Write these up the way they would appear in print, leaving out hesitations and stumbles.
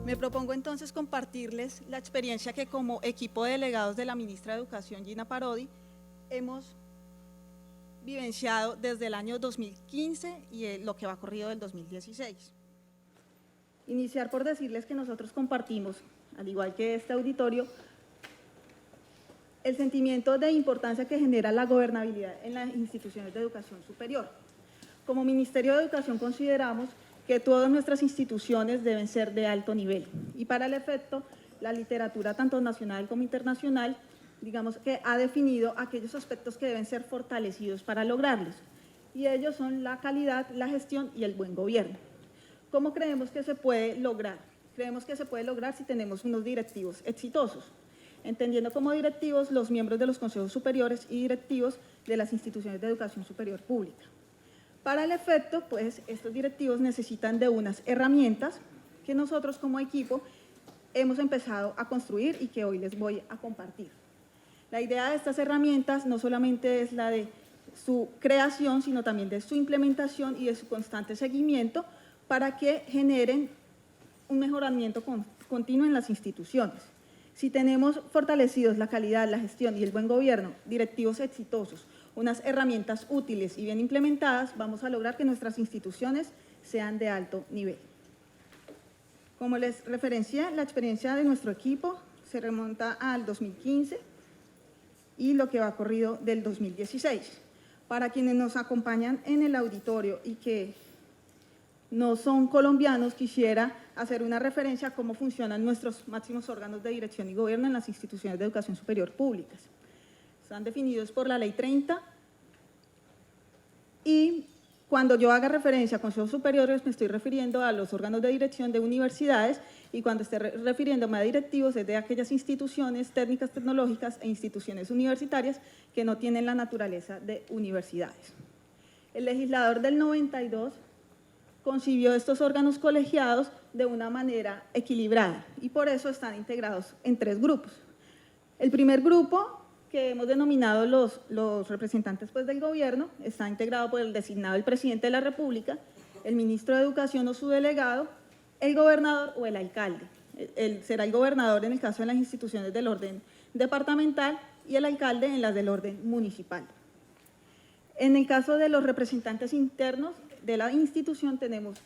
Me propongo entonces compartirles la experiencia que como equipo de delegados de la ministra de Educación, Gina Parodi, hemos vivenciado desde el año 2015 y lo que va corrido del 2016. Iniciar por decirles que nosotros compartimos, al igual que este auditorio, el sentimiento de importancia que genera la gobernabilidad en las instituciones de educación superior. Como Ministerio de Educación consideramos que todas nuestras instituciones deben ser de alto nivel y para el efecto la literatura tanto nacional como internacional digamos que ha definido aquellos aspectos que deben ser fortalecidos para lograrlos y ellos son la calidad, la gestión y el buen gobierno. ¿Cómo creemos que se puede lograr? Creemos que se puede lograr si tenemos unos directivos exitosos, entendiendo como directivos los miembros de los consejos superiores y directivos de las instituciones de educación superior pública. Para el efecto, pues, estos directivos necesitan de unas herramientas que nosotros como equipo hemos empezado a construir y que hoy les voy a compartir. La idea de estas herramientas no solamente es la de su creación, sino también de su implementación y de su constante seguimiento para que generen un mejoramiento continuo en las instituciones. Si tenemos fortalecidos la calidad, la gestión y el buen gobierno, directivos exitosos, unas herramientas útiles y bien implementadas, vamos a lograr que nuestras instituciones sean de alto nivel. Como les referencié, la experiencia de nuestro equipo se remonta al 2015 y lo que va corrido del 2016. Para quienes nos acompañan en el auditorio y que no son colombianos, quisiera hacer una referencia a cómo funcionan nuestros máximos órganos de dirección y gobierno en las instituciones de educación superior públicas. Están definidos por la Ley 30 y cuando yo haga referencia a consejos superiores me estoy refiriendo a los órganos de dirección de universidades y cuando esté refiriéndome a directivos es de aquellas instituciones técnicas, tecnológicas e instituciones universitarias que no tienen la naturaleza de universidades. El legislador del 92 concibió estos órganos colegiados de una manera equilibrada y por eso están integrados en 3 grupos. El primer grupo, que hemos denominado los representantes pues, del gobierno, está integrado por el designado del presidente de la República, el ministro de Educación o su delegado, el gobernador o el alcalde. Será el gobernador en el caso de las instituciones del orden departamental y el alcalde en las del orden municipal. En el caso de los representantes internos de la institución tenemos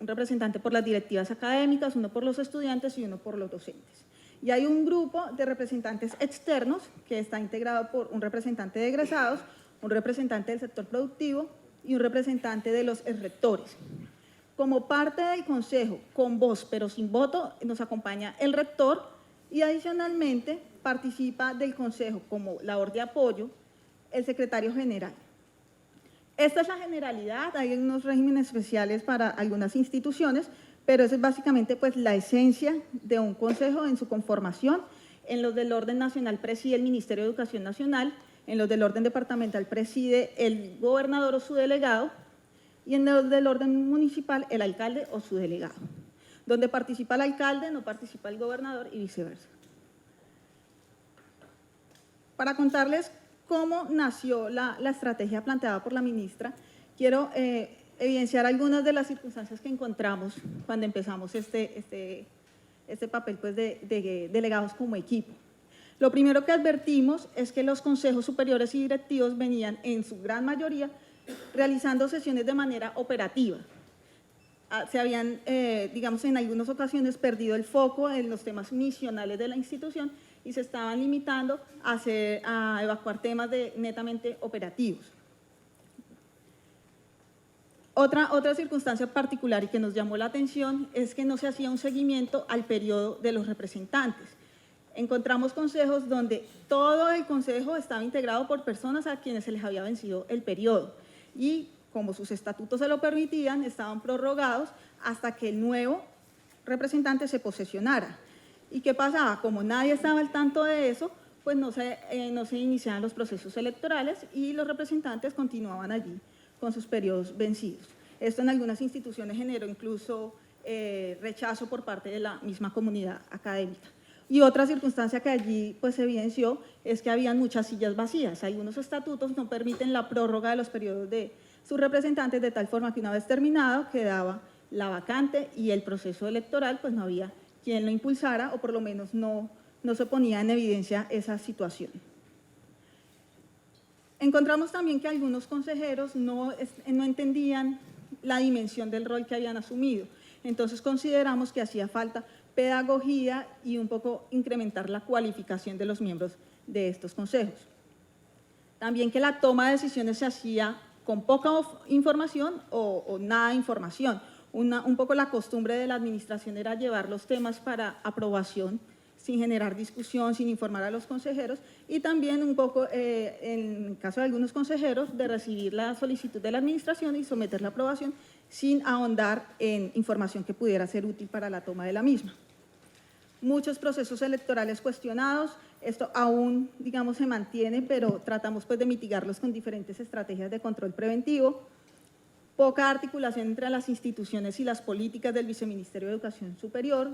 un representante por las directivas académicas, uno por los estudiantes y uno por los docentes. Y hay un grupo de representantes externos que está integrado por un representante de egresados, un representante del sector productivo y un representante de los rectores. Como parte del consejo, con voz pero sin voto, nos acompaña el rector y adicionalmente participa del consejo como labor de apoyo el secretario general. Esta es la generalidad, hay unos regímenes especiales para algunas instituciones, pero esa es básicamente pues, la esencia de un consejo en su conformación. En los del orden nacional preside el Ministerio de Educación Nacional, en los del orden departamental preside el gobernador o su delegado y en los del orden municipal el alcalde o su delegado. Donde participa el alcalde no participa el gobernador y viceversa. Para contarles cómo nació la estrategia planteada por la ministra, quiero evidenciar algunas de las circunstancias que encontramos cuando empezamos este papel pues, de delegados como equipo. Lo primero que advertimos es que los consejos superiores y directivos venían en su gran mayoría realizando sesiones de manera operativa. Se habían, digamos, en algunas ocasiones perdido el foco en los temas misionales de la institución y se estaban limitando a evacuar temas netamente operativos. Otra circunstancia particular y que nos llamó la atención es que no se hacía un seguimiento al periodo de los representantes. Encontramos consejos donde todo el consejo estaba integrado por personas a quienes se les había vencido el periodo y como sus estatutos se lo permitían, estaban prorrogados hasta que el nuevo representante se posesionara. ¿Y qué pasaba? Como nadie estaba al tanto de eso, pues no se iniciaban los procesos electorales y los representantes continuaban allí con sus periodos vencidos. Esto en algunas instituciones generó incluso rechazo por parte de la misma comunidad académica. Y otra circunstancia que allí pues, se evidenció es que habían muchas sillas vacías. Algunos estatutos no permiten la prórroga de los periodos de sus representantes de tal forma que una vez terminado quedaba la vacante y el proceso electoral pues no había quien lo impulsara, o por lo menos no se ponía en evidencia esa situación. Encontramos también que algunos consejeros no entendían la dimensión del rol que habían asumido. Entonces consideramos que hacía falta pedagogía y un poco incrementar la cualificación de los miembros de estos consejos. También que la toma de decisiones se hacía con poca información o nada de información. Un poco la costumbre de la administración era llevar los temas para aprobación sin generar discusión, sin informar a los consejeros, y también un poco, en el caso de algunos consejeros, de recibir la solicitud de la administración y someter la aprobación sin ahondar en información que pudiera ser útil para la toma de la misma. Muchos procesos electorales cuestionados, esto aún, digamos, se mantiene, pero tratamos pues de mitigarlos con diferentes estrategias de control preventivo. Poca articulación entre las instituciones y las políticas del Viceministerio de Educación Superior.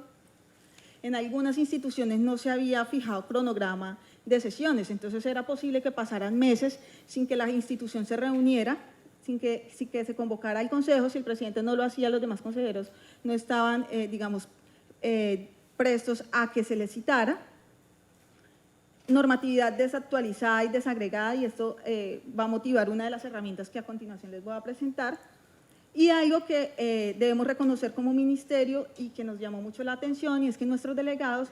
En algunas instituciones no se había fijado cronograma de sesiones, entonces era posible que pasaran meses sin que la institución se reuniera, sin que se convocara al consejo. Si el presidente no lo hacía, los demás consejeros no estaban, prestos a que se les citara. Normatividad desactualizada y desagregada, y esto va a motivar una de las herramientas que a continuación les voy a presentar. Y algo que debemos reconocer como ministerio y que nos llamó mucho la atención, y es que nuestros delegados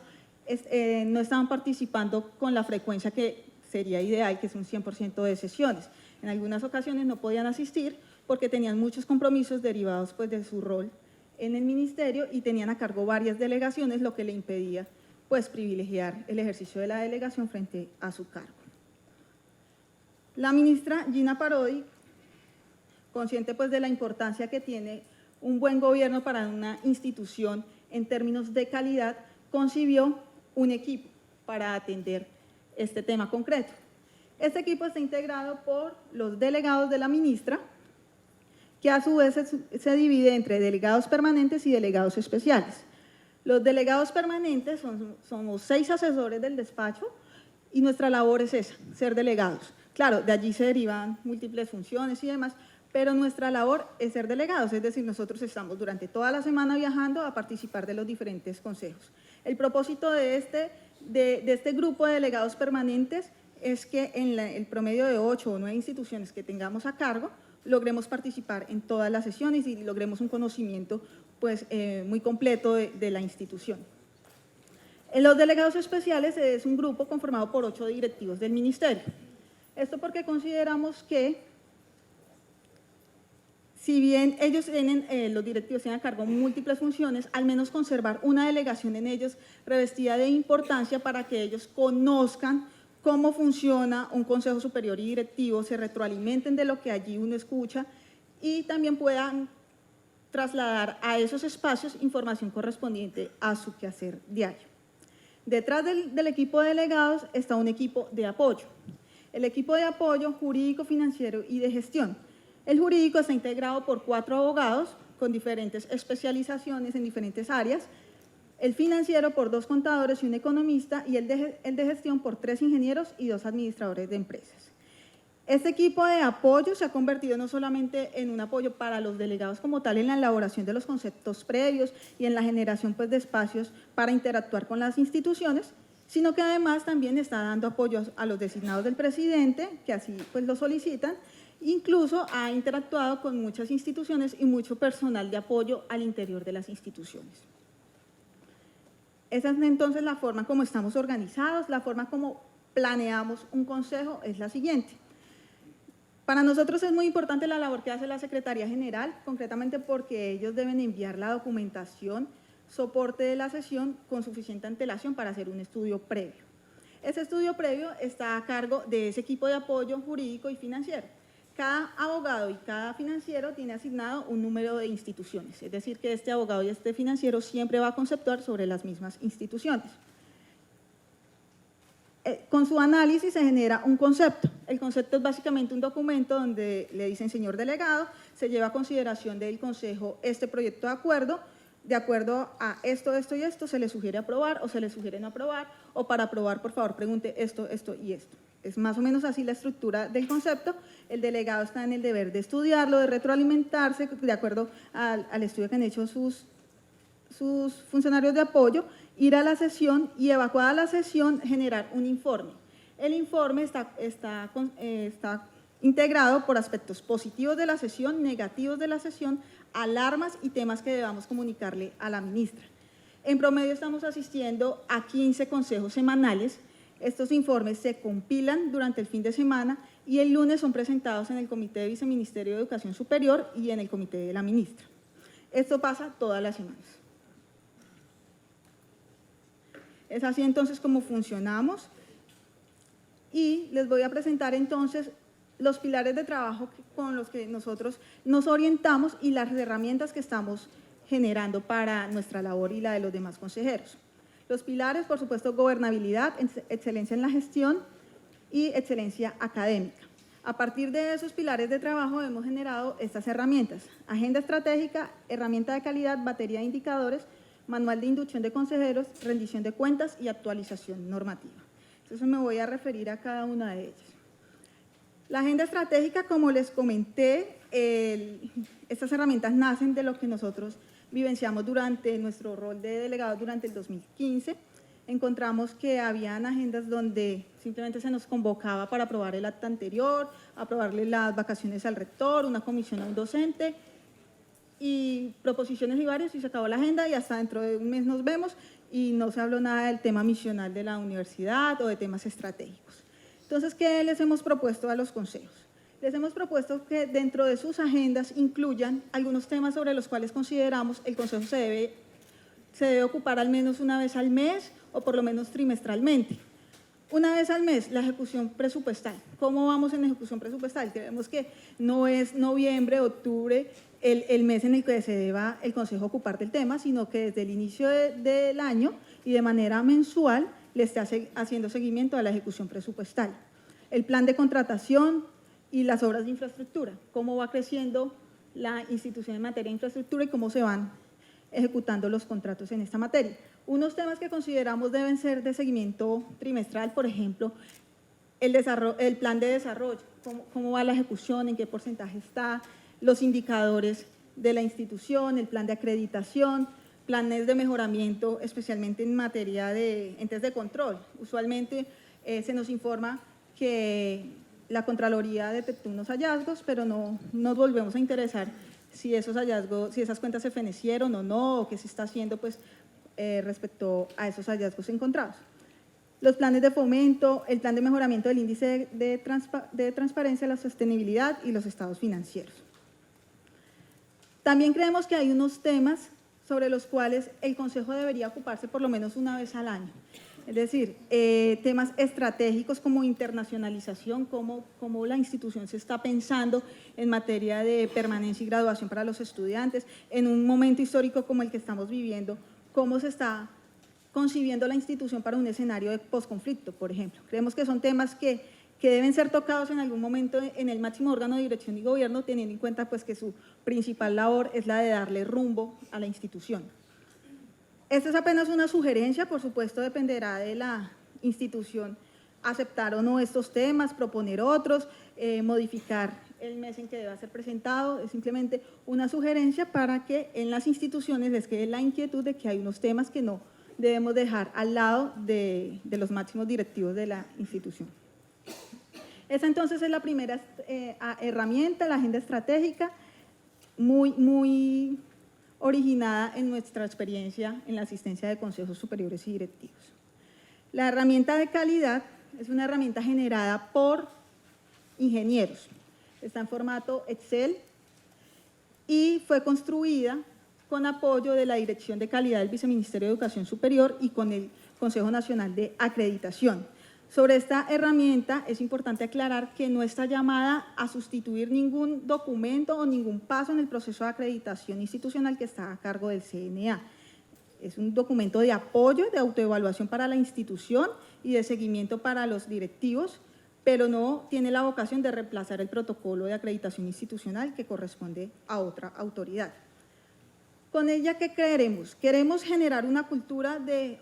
no estaban participando con la frecuencia que sería ideal, que es un 100% de sesiones. En algunas ocasiones no podían asistir porque tenían muchos compromisos derivados pues, de su rol en el ministerio y tenían a cargo varias delegaciones, lo que le impedía pues, privilegiar el ejercicio de la delegación frente a su cargo. La ministra Gina Parodi, consciente pues de la importancia que tiene un buen gobierno para una institución en términos de calidad, concibió un equipo para atender este tema concreto. Este equipo está integrado por los delegados de la ministra, que a su vez se divide entre delegados permanentes y delegados especiales. Los delegados permanentes somos 6 asesores del despacho y nuestra labor es esa, ser delegados. Claro, de allí se derivan múltiples funciones y demás, pero nuestra labor es ser delegados, es decir, nosotros estamos durante toda la semana viajando a participar de los diferentes consejos. El propósito de este grupo de delegados permanentes es que en el promedio de 8 o 9 instituciones que tengamos a cargo, logremos participar en todas las sesiones y logremos un conocimiento pues, muy completo de la institución. En los delegados especiales es un grupo conformado por 8 directivos del ministerio. Esto porque consideramos que si bien ellos tienen, los directivos tienen a cargo múltiples funciones, al menos conservar una delegación en ellos revestida de importancia para que ellos conozcan cómo funciona un consejo superior y directivo, se retroalimenten de lo que allí uno escucha y también puedan trasladar a esos espacios información correspondiente a su quehacer diario. Detrás del equipo de delegados está un equipo de apoyo. El equipo de apoyo jurídico, financiero y de gestión. El jurídico está integrado por 4 abogados con diferentes especializaciones en diferentes áreas, el financiero por 2 contadores y un economista, y el de gestión por 3 ingenieros y 2 administradores de empresas. Este equipo de apoyo se ha convertido no solamente en un apoyo para los delegados como tal en la elaboración de los conceptos previos y en la generación pues, de espacios para interactuar con las instituciones, sino que además también está dando apoyo a los designados del presidente, que así pues, lo solicitan. Incluso ha interactuado con muchas instituciones y mucho personal de apoyo al interior de las instituciones. Esa es entonces la forma como estamos organizados, la forma como planeamos un consejo es la siguiente. Para nosotros es muy importante la labor que hace la Secretaría General, concretamente porque ellos deben enviar la documentación, soporte de la sesión con suficiente antelación para hacer un estudio previo. Ese estudio previo está a cargo de ese equipo de apoyo jurídico y financiero. Cada abogado y cada financiero tiene asignado un número de instituciones, es decir, que este abogado y este financiero siempre va a conceptuar sobre las mismas instituciones. Con su análisis se genera un concepto. El concepto es básicamente un documento donde le dicen, señor delegado, se lleva a consideración del consejo este proyecto de acuerdo a esto, esto y esto, se le sugiere aprobar o se le sugiere no aprobar, o para aprobar, por favor, pregunte esto, esto y esto. Es más o menos así la estructura del concepto. El delegado está en el deber de estudiarlo, de retroalimentarse de acuerdo al estudio que han hecho sus sus funcionarios de apoyo, ir a la sesión y, evacuada la sesión, generar un informe. El informe está integrado por aspectos positivos de la sesión, negativos de la sesión, alarmas y temas que debamos comunicarle a la ministra. En promedio estamos asistiendo a 15 consejos semanales. Estos informes se compilan durante el fin de semana y el lunes son presentados en el Comité de Viceministerio de Educación Superior y en el Comité de la Ministra. Esto pasa todas las semanas. Es así entonces como funcionamos y les voy a presentar entonces los pilares de trabajo con los que nosotros nos orientamos y las herramientas que estamos generando para nuestra labor y la de los demás consejeros. Los pilares, por supuesto, gobernabilidad, excelencia en la gestión y excelencia académica. A partir de esos pilares de trabajo hemos generado estas herramientas: agenda estratégica, herramienta de calidad, batería de indicadores, manual de inducción de consejeros, rendición de cuentas y actualización normativa. Entonces me voy a referir a cada una de ellas. La agenda estratégica, como les comenté, estas herramientas nacen de lo que nosotros vivenciamos durante nuestro rol de delegado durante el 2015. Encontramos que habían agendas donde simplemente se nos convocaba para aprobar el acta anterior, aprobarle las vacaciones al rector, una comisión a un docente, y proposiciones y varios, y se acabó la agenda y hasta dentro de un mes nos vemos y no se habló nada del tema misional de la universidad o de temas estratégicos. Entonces, ¿qué les hemos propuesto a los consejos? Les hemos propuesto que dentro de sus agendas incluyan algunos temas sobre los cuales consideramos el consejo se debe ocupar al menos una vez al mes o por lo menos trimestralmente. Una vez al mes, la ejecución presupuestal. ¿Cómo vamos en ejecución presupuestal? Creemos que no es noviembre, octubre, el mes en el que se deba el consejo ocupar del tema, sino que desde el inicio del año y de manera mensual le esté haciendo seguimiento a la ejecución presupuestal. El plan de contratación y las obras de infraestructura, cómo va creciendo la institución en materia de infraestructura y cómo se van ejecutando los contratos en esta materia. Unos temas que consideramos deben ser de seguimiento trimestral, por ejemplo, el plan de desarrollo, cómo va la ejecución, en qué porcentaje está, los indicadores de la institución, el plan de acreditación, planes de mejoramiento, especialmente en materia de entes de control. Usualmente se nos informa que la Contraloría detectó unos hallazgos, pero no nos volvemos a interesar si esos hallazgos, si esas cuentas se fenecieron o no, o qué se está haciendo pues, respecto a esos hallazgos encontrados. Los planes de fomento, el plan de mejoramiento del índice de transparencia, la sostenibilidad y los estados financieros. También creemos que hay unos temas sobre los cuales el Consejo debería ocuparse por lo menos una vez al año. Es decir, temas estratégicos como internacionalización, cómo la institución se está pensando en materia de permanencia y graduación para los estudiantes, en un momento histórico como el que estamos viviendo, cómo se está concibiendo la institución para un escenario de posconflicto, por ejemplo. Creemos que son temas que deben ser tocados en algún momento en el máximo órgano de dirección y gobierno, teniendo en cuenta pues, que su principal labor es la de darle rumbo a la institución. Esta es apenas una sugerencia, por supuesto dependerá de la institución aceptar o no estos temas, proponer otros, modificar el mes en que deba ser presentado. Es simplemente una sugerencia para que en las instituciones les quede la inquietud de que hay unos temas que no debemos dejar al lado de los máximos directivos de la institución. Esa entonces es la primera herramienta, la agenda estratégica, muy originada en nuestra experiencia en la asistencia de consejos superiores y directivos. La herramienta de calidad es una herramienta generada por ingenieros. Está en formato Excel y fue construida con apoyo de la Dirección de Calidad del Viceministerio de Educación Superior y con el Consejo Nacional de Acreditación. Sobre esta herramienta es importante aclarar que no está llamada a sustituir ningún documento o ningún paso en el proceso de acreditación institucional que está a cargo del CNA. Es un documento de apoyo, de autoevaluación para la institución y de seguimiento para los directivos, pero no tiene la vocación de reemplazar el protocolo de acreditación institucional que corresponde a otra autoridad. Con ella, ¿qué queremos? Queremos generar una cultura de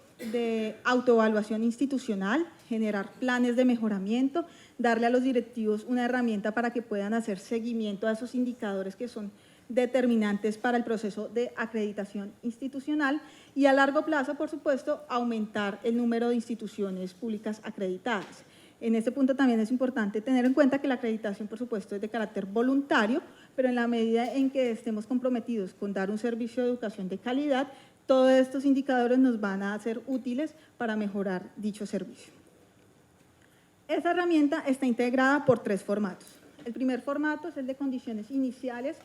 autoevaluación institucional, generar planes de mejoramiento, darle a los directivos una herramienta para que puedan hacer seguimiento a esos indicadores que son determinantes para el proceso de acreditación institucional y a largo plazo, por supuesto, aumentar el número de instituciones públicas acreditadas. En este punto también es importante tener en cuenta que la acreditación, por supuesto, es de carácter voluntario, pero en la medida en que estemos comprometidos con dar un servicio de educación de calidad, todos estos indicadores nos van a ser útiles para mejorar dicho servicio. Esta herramienta está integrada por 3 formatos. El primer formato es el de condiciones iniciales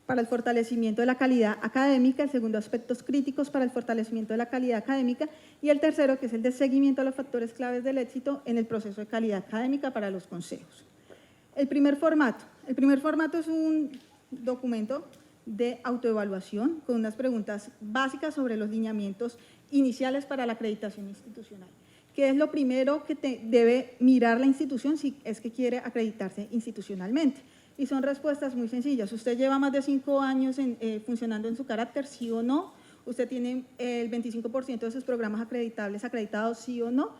para el fortalecimiento de la calidad académica, el segundo, aspectos críticos para el fortalecimiento de la calidad académica, y el tercero, que es el de seguimiento a los factores claves del éxito en el proceso de calidad académica para los consejos. El primer formato es un documento de autoevaluación con unas preguntas básicas sobre los lineamientos iniciales para la acreditación institucional. ¿Qué es lo primero que debe mirar la institución si es que quiere acreditarse institucionalmente? Y son respuestas muy sencillas. ¿Usted lleva más de 5 años funcionando en su carácter, sí o no? ¿Usted tiene el 25% de sus programas acreditables acreditados, sí o no?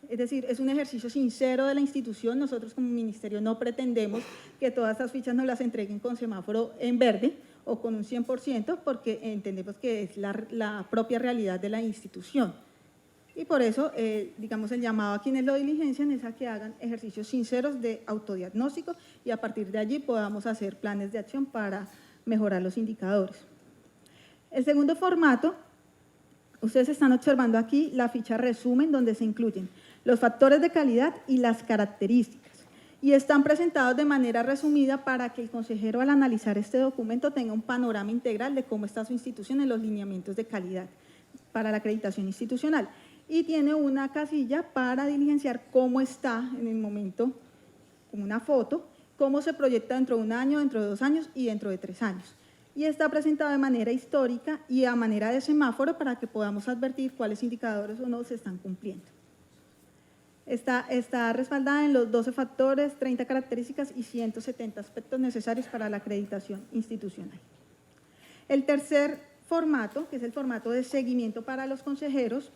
Es decir, es un ejercicio sincero de la institución. Nosotros como ministerio no pretendemos que todas estas fichas nos las entreguen con semáforo en verde o con un 100%, porque entendemos que es la propia realidad de la institución. Y por eso, digamos, el llamado a quienes lo diligencian es a que hagan ejercicios sinceros de autodiagnóstico y a partir de allí podamos hacer planes de acción para mejorar los indicadores. El segundo formato, ustedes están observando aquí la ficha resumen donde se incluyen los factores de calidad y las características y están presentados de manera resumida para que el consejero al analizar este documento tenga un panorama integral de cómo está su institución en los lineamientos de calidad para la acreditación institucional. Y tiene una casilla para diligenciar cómo está en el momento, como una foto, cómo se proyecta dentro de 1 año, dentro de 2 años y dentro de 3 años. Y está presentado de manera histórica y a manera de semáforo para que podamos advertir cuáles indicadores o no se están cumpliendo. Está respaldada en los 12 factores, 30 características y 170 aspectos necesarios para la acreditación institucional. El tercer formato, que es el formato de seguimiento para los consejeros,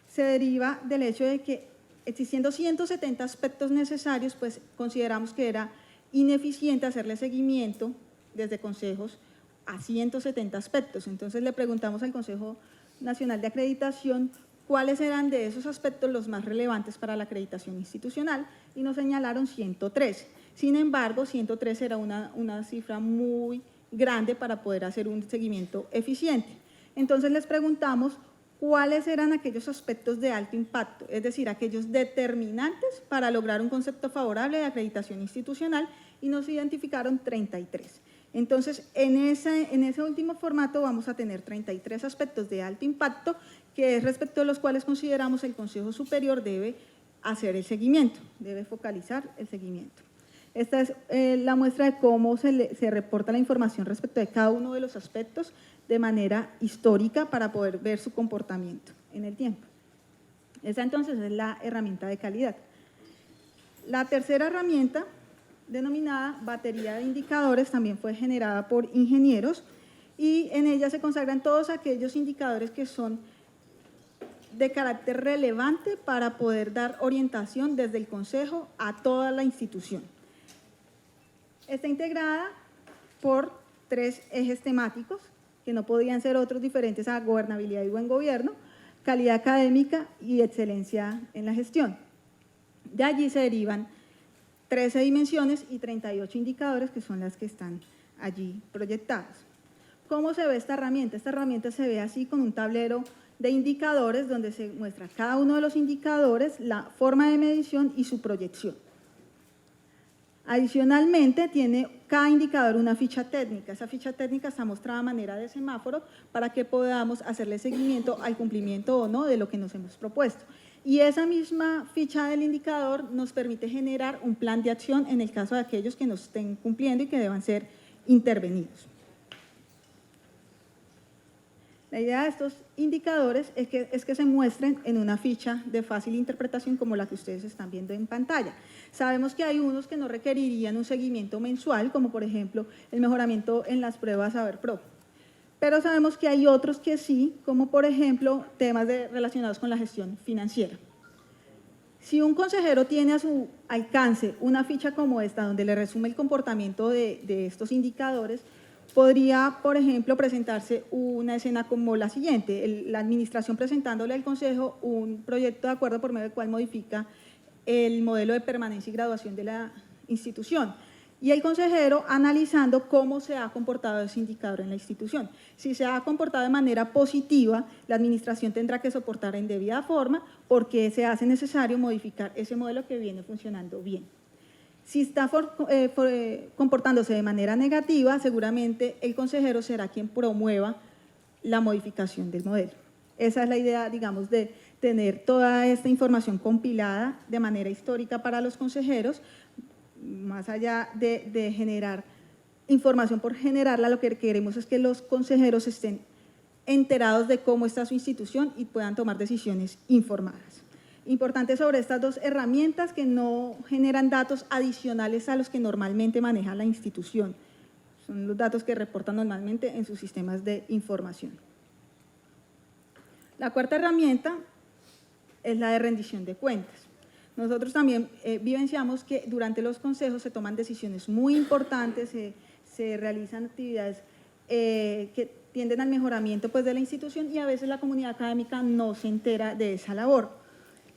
se deriva del hecho de que existiendo 170 aspectos necesarios, pues consideramos que era ineficiente hacerle seguimiento desde consejos a 170 aspectos. Entonces le preguntamos al Consejo Nacional de Acreditación cuáles eran de esos aspectos los más relevantes para la acreditación institucional y nos señalaron 113. Sin embargo, 113 era una cifra muy grande para poder hacer un seguimiento eficiente. Entonces les preguntamos cuáles eran aquellos aspectos de alto impacto, es decir, aquellos determinantes para lograr un concepto favorable de acreditación institucional y nos identificaron 33. Entonces, en ese último formato vamos a tener 33 aspectos de alto impacto que es respecto de los cuales consideramos el Consejo Superior debe hacer el seguimiento, debe focalizar el seguimiento. Esta es la muestra de cómo se reporta la información respecto de cada uno de los aspectos de manera histórica para poder ver su comportamiento en el tiempo. Esa entonces es la herramienta de calidad. La tercera herramienta, denominada batería de indicadores, también fue generada por ingenieros y en ella se consagran todos aquellos indicadores que son de carácter relevante para poder dar orientación desde el Consejo a toda la institución. Está integrada por 3 ejes temáticos, que no podían ser otros diferentes a gobernabilidad y buen gobierno, calidad académica y excelencia en la gestión. De allí se derivan 13 dimensiones y 38 indicadores, que son las que están allí proyectadas. ¿Cómo se ve esta herramienta? Esta herramienta se ve así con un tablero de indicadores donde se muestra cada uno de los indicadores, la forma de medición y su proyección. Adicionalmente, tiene cada indicador una ficha técnica. Esa ficha técnica está mostrada a manera de semáforo para que podamos hacerle seguimiento al cumplimiento o no de lo que nos hemos propuesto. Y esa misma ficha del indicador nos permite generar un plan de acción en el caso de aquellos que no estén cumpliendo y que deban ser intervenidos. La idea de estos indicadores es que se muestren en una ficha de fácil interpretación como la que ustedes están viendo en pantalla. Sabemos que hay unos que no requerirían un seguimiento mensual, como por ejemplo el mejoramiento en las pruebas SaberPro. Pero sabemos que hay otros que sí, como por ejemplo temas relacionados con la gestión financiera. Si un consejero tiene a su alcance una ficha como esta, donde le resume el comportamiento de estos indicadores, Podría, por ejemplo, presentarse una escena como la siguiente: la administración presentándole al Consejo un proyecto de acuerdo por medio del cual modifica el modelo de permanencia y graduación de la institución, y el consejero analizando cómo se ha comportado ese indicador en la institución. Si se ha comportado de manera positiva, la administración tendrá que soportar en debida forma porque se hace necesario modificar ese modelo que viene funcionando bien. Si está comportándose de manera negativa, seguramente el consejero será quien promueva la modificación del modelo. Esa es la idea, digamos, de tener toda esta información compilada de manera histórica para los consejeros, más allá de generar información por generarla. Lo que queremos es que los consejeros estén enterados de cómo está su institución y puedan tomar decisiones informadas. Importante sobre estas dos herramientas, que no generan datos adicionales a los que normalmente maneja la institución. Son los datos que reportan normalmente en sus sistemas de información. La cuarta herramienta es la de rendición de cuentas. Nosotros también vivenciamos que durante los consejos se toman decisiones muy importantes, se realizan actividades que tienden al mejoramiento pues, de la institución, y a veces la comunidad académica no se entera de esa labor.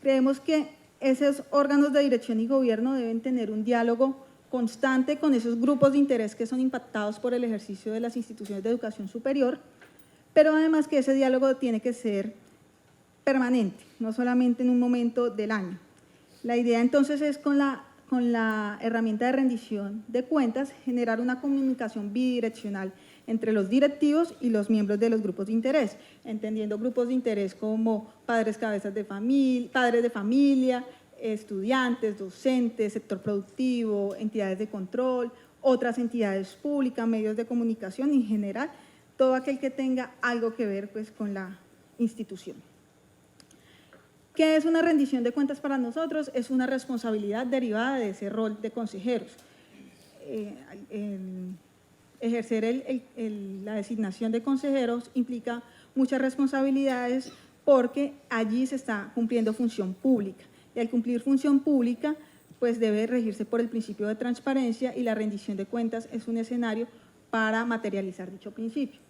Creemos que esos órganos de dirección y gobierno deben tener un diálogo constante con esos grupos de interés que son impactados por el ejercicio de las instituciones de educación superior, pero además que ese diálogo tiene que ser permanente, no solamente en un momento del año. La idea entonces es, con la herramienta de rendición de cuentas, generar una comunicación bidireccional entre los directivos y los miembros de los grupos de interés, entendiendo grupos de interés como padres de familia, estudiantes, docentes, sector productivo, entidades de control, otras entidades públicas, medios de comunicación, en general, todo aquel que tenga algo que ver pues, con la institución. ¿Qué es una rendición de cuentas para nosotros? Es una responsabilidad derivada de ese rol de consejeros. Ejercer la designación de consejeros implica muchas responsabilidades porque allí se está cumpliendo función pública. Y al cumplir función pública, pues debe regirse por el principio de transparencia, y la rendición de cuentas es un escenario para materializar dicho principio.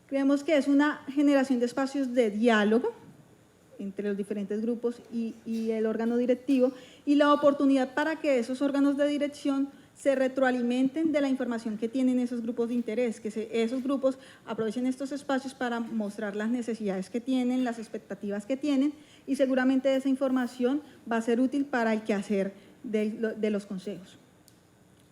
Creemos que es una generación de espacios de diálogo entre los diferentes grupos y el órgano directivo, y la oportunidad para que esos órganos de dirección se retroalimenten de la información que tienen esos grupos de interés, que esos grupos aprovechen estos espacios para mostrar las necesidades que tienen, las expectativas que tienen, y seguramente esa información va a ser útil para el quehacer de los consejos.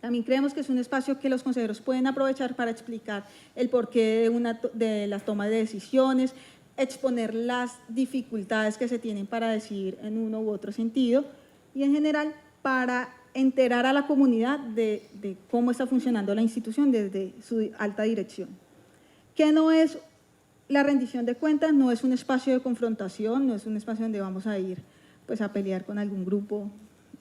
También creemos que es un espacio que los consejeros pueden aprovechar para explicar el porqué de las tomas de decisiones, exponer las dificultades que se tienen para decidir en uno u otro sentido, y en general para enterar a la comunidad de cómo está funcionando la institución desde su alta dirección. ¿Qué no es la rendición de cuentas? No es un espacio de confrontación, no es un espacio donde vamos a ir pues, a pelear con algún grupo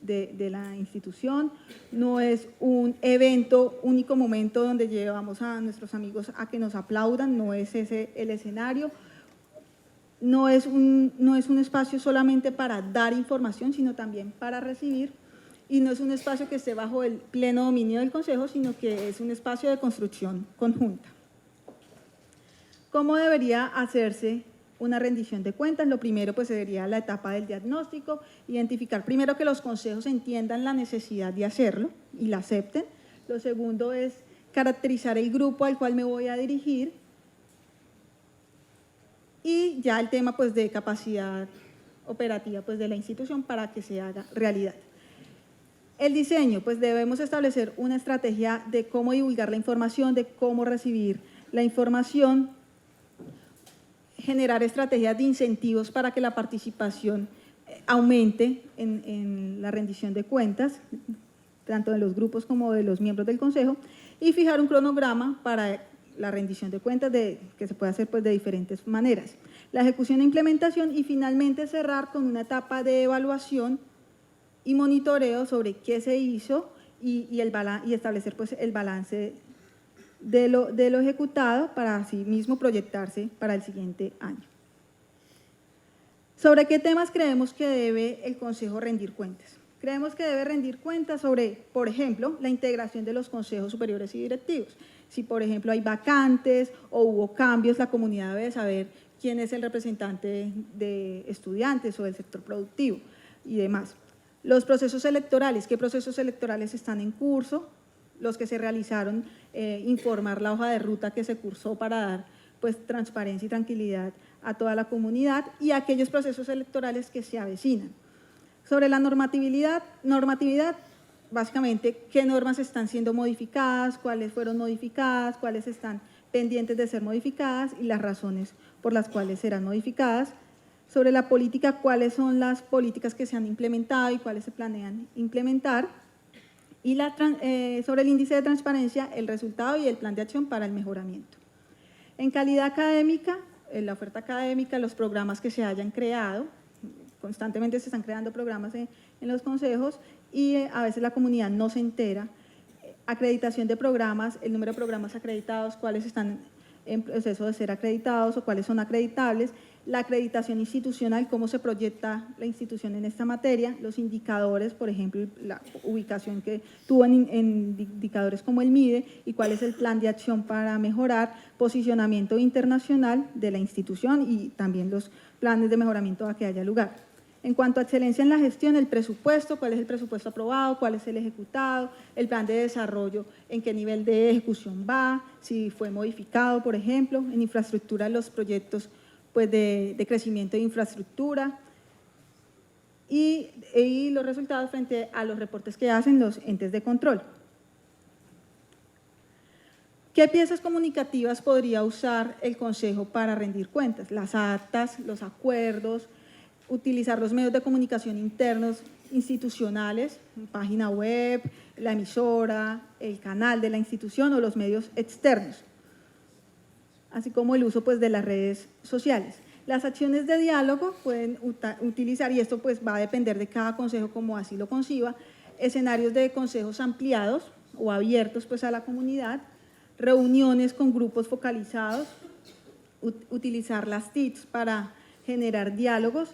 de la institución, no es un evento, único momento donde llevamos a nuestros amigos a que nos aplaudan, no es ese el escenario. No es un espacio solamente para dar información, sino también para recibir, y no es un espacio que esté bajo el pleno dominio del Consejo, sino que es un espacio de construcción conjunta. ¿Cómo debería hacerse una rendición de cuentas? Lo primero pues sería la etapa del diagnóstico, identificar primero que los consejos entiendan la necesidad de hacerlo y la acepten. Lo segundo es caracterizar el grupo al cual me voy a dirigir, y ya el tema pues, de capacidad operativa pues, de la institución para que se haga realidad. El diseño, pues debemos establecer una estrategia de cómo divulgar la información, de cómo recibir la información, generar estrategias de incentivos para que la participación aumente en la rendición de cuentas, tanto de los grupos como de los miembros del Consejo, y fijar un cronograma para la rendición de cuentas que se puede hacer pues, de diferentes maneras. La ejecución e implementación, y finalmente cerrar con una etapa de evaluación y monitoreo sobre qué se hizo y establecer pues, el balance de lo ejecutado para así mismo proyectarse para el siguiente año. ¿Sobre qué temas creemos que debe el Consejo rendir cuentas? Creemos que debe rendir cuentas sobre, por ejemplo, la integración de los consejos superiores y directivos. Si, por ejemplo, hay vacantes o hubo cambios, la comunidad debe saber quién es el representante de estudiantes o del sector productivo y demás. Los procesos electorales, qué procesos electorales están en curso, los que se realizaron, informar la hoja de ruta que se cursó para dar pues, transparencia y tranquilidad a toda la comunidad y aquellos procesos electorales que se avecinan. Sobre la normatividad, básicamente, qué normas están siendo modificadas, cuáles fueron modificadas, cuáles están pendientes de ser modificadas y las razones por las cuales serán modificadas. Sobre la política, cuáles son las políticas que se han implementado y cuáles se planean implementar. Y sobre el índice de transparencia, el resultado y el plan de acción para el mejoramiento. En calidad académica, en la oferta académica, los programas que se hayan creado, constantemente se están creando programas en los consejos y a veces la comunidad no se entera. Acreditación de programas, el número de programas acreditados, cuáles están en proceso de ser acreditados o cuáles son acreditables, la acreditación institucional, cómo se proyecta la institución en esta materia, los indicadores, por ejemplo, la ubicación que tuvo en indicadores como el MIDE y cuál es el plan de acción para mejorar, posicionamiento internacional de la institución y también los planes de mejoramiento a que haya lugar. En cuanto a excelencia en la gestión, el presupuesto, cuál es el presupuesto aprobado, cuál es el ejecutado, el plan de desarrollo, en qué nivel de ejecución va, si fue modificado, por ejemplo, en infraestructura, los proyectos pues, de crecimiento de infraestructura y los resultados frente a los reportes que hacen los entes de control. ¿Qué piezas comunicativas podría usar el Consejo para rendir cuentas? Las actas, los acuerdos, utilizar los medios de comunicación internos institucionales, página web, la emisora, el canal de la institución o los medios externos, así como el uso pues, de las redes sociales. Las acciones de diálogo pueden utilizar, y esto pues, va a depender de cada consejo como así lo conciba, escenarios de consejos ampliados o abiertos pues, a la comunidad, reuniones con grupos focalizados, utilizar las TICs para generar diálogos,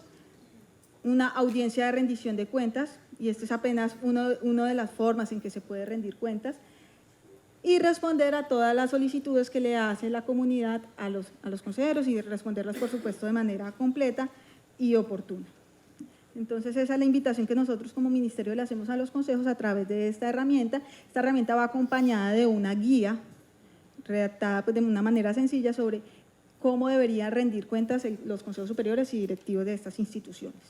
una audiencia de rendición de cuentas, y esta es apenas una de las formas en que se puede rendir cuentas, y responder a todas las solicitudes que le hace la comunidad a los consejeros y responderlas, por supuesto, de manera completa y oportuna. Entonces, esa es la invitación que nosotros como ministerio le hacemos a los consejos a través de esta herramienta. Esta herramienta va acompañada de una guía redactada pues, de una manera sencilla sobre cómo deberían rendir cuentas los consejos superiores y directivos de estas instituciones.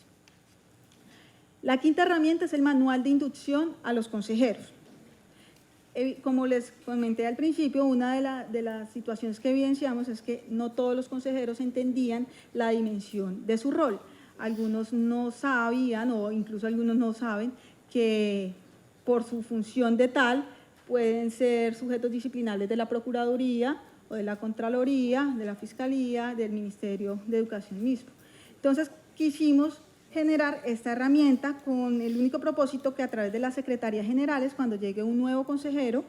La quinta herramienta es el manual de inducción a los consejeros. Como les comenté al principio, una de las situaciones que evidenciamos es que no todos los consejeros entendían la dimensión de su rol. Algunos no sabían o incluso algunos no saben que por su función de tal pueden ser sujetos disciplinares de la Procuraduría o de la Contraloría, de la Fiscalía, del Ministerio de Educación mismo. Entonces, quisimos generar esta herramienta con el único propósito que a través de las secretarías generales, cuando llegue un nuevo consejero,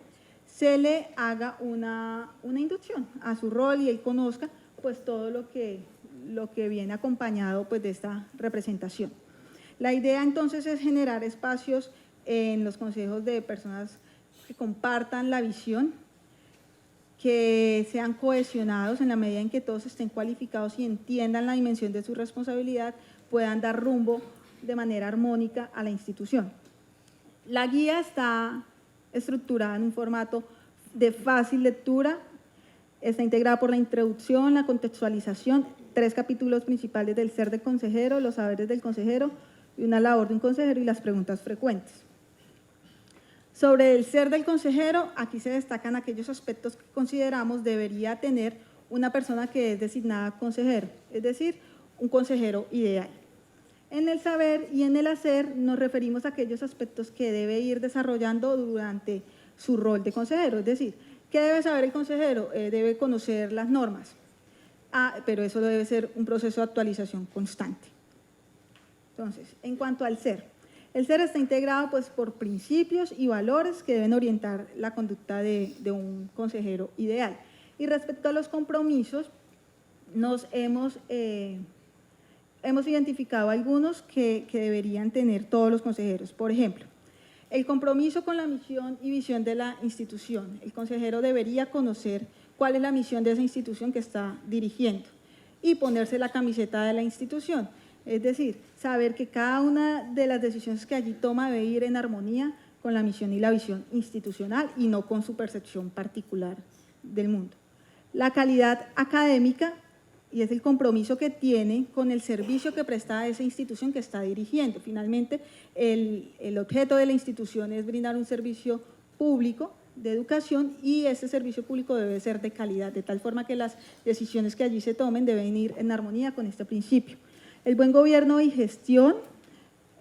se le haga una inducción a su rol y él conozca pues, todo lo que viene acompañado pues, de esta representación. La idea entonces es generar espacios en los consejos de personas que compartan la visión, que sean cohesionados en la medida en que todos estén cualificados y entiendan la dimensión de su responsabilidad, puedan dar rumbo de manera armónica a la institución. La guía está estructurada en un formato de fácil lectura, está integrada por la introducción, la contextualización, 3 capítulos principales del ser del consejero, los saberes del consejero y una labor de un consejero y las preguntas frecuentes. Sobre el ser del consejero, aquí se destacan aquellos aspectos que consideramos debería tener una persona que es designada consejero, es decir, un consejero ideal. En el saber y en el hacer nos referimos a aquellos aspectos que debe ir desarrollando durante su rol de consejero, es decir, ¿qué debe saber el consejero? Debe conocer las normas, pero eso debe ser un proceso de actualización constante. Entonces, en cuanto al ser, el ser está integrado pues, por principios y valores que deben orientar la conducta de un consejero ideal. Y respecto a los compromisos, nos hemos hemos identificado algunos que deberían tener todos los consejeros. Por ejemplo, el compromiso con la misión y visión de la institución. El consejero debería conocer cuál es la misión de esa institución que está dirigiendo y ponerse la camiseta de la institución. Es decir, saber que cada una de las decisiones que allí toma debe ir en armonía con la misión y la visión institucional y no con su percepción particular del mundo. La calidad académica, y es el compromiso que tiene con el servicio que presta a esa institución que está dirigiendo. Finalmente, el objeto de la institución es brindar un servicio público de educación y ese servicio público debe ser de calidad, de tal forma que las decisiones que allí se tomen deben ir en armonía con este principio. El buen gobierno y gestión,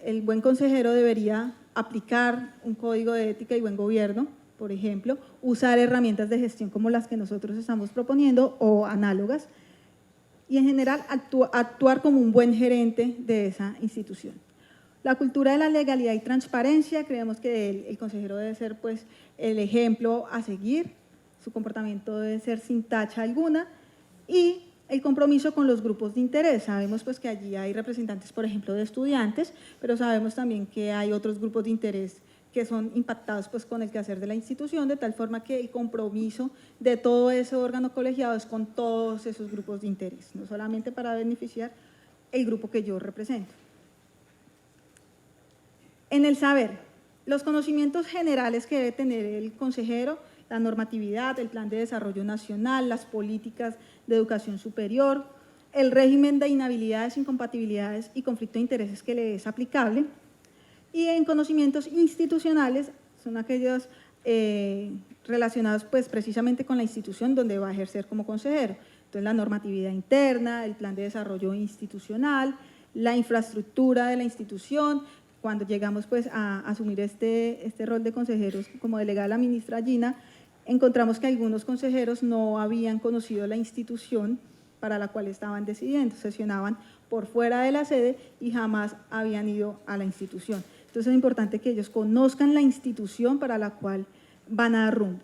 el buen consejero debería aplicar un código de ética y buen gobierno, por ejemplo, usar herramientas de gestión como las que nosotros estamos proponiendo o análogas, y en general actuar como un buen gerente de esa institución. La cultura de la legalidad y transparencia, creemos que el consejero debe ser pues, el ejemplo a seguir, su comportamiento debe ser sin tacha alguna, y el compromiso con los grupos de interés. Sabemos pues, que allí hay representantes, por ejemplo, de estudiantes, pero sabemos también que hay otros grupos de interés que son impactados pues, con el quehacer de la institución, de tal forma que el compromiso de todo ese órgano colegiado es con todos esos grupos de interés, no solamente para beneficiar el grupo que yo represento. En el saber, los conocimientos generales que debe tener el consejero, la normatividad, el plan de desarrollo nacional, las políticas de educación superior, el régimen de inhabilidades, incompatibilidades y conflicto de intereses que le es aplicable. Y en conocimientos institucionales son aquellos relacionados pues, precisamente con la institución donde va a ejercer como consejero. Entonces, la normatividad interna, el plan de desarrollo institucional, la infraestructura de la institución. Cuando llegamos pues, a asumir este rol de consejeros como delegada la ministra Gina, encontramos que algunos consejeros no habían conocido la institución para la cual estaban decidiendo, sesionaban por fuera de la sede y jamás habían ido a la institución. Entonces es importante que ellos conozcan la institución para la cual van a dar rumbo.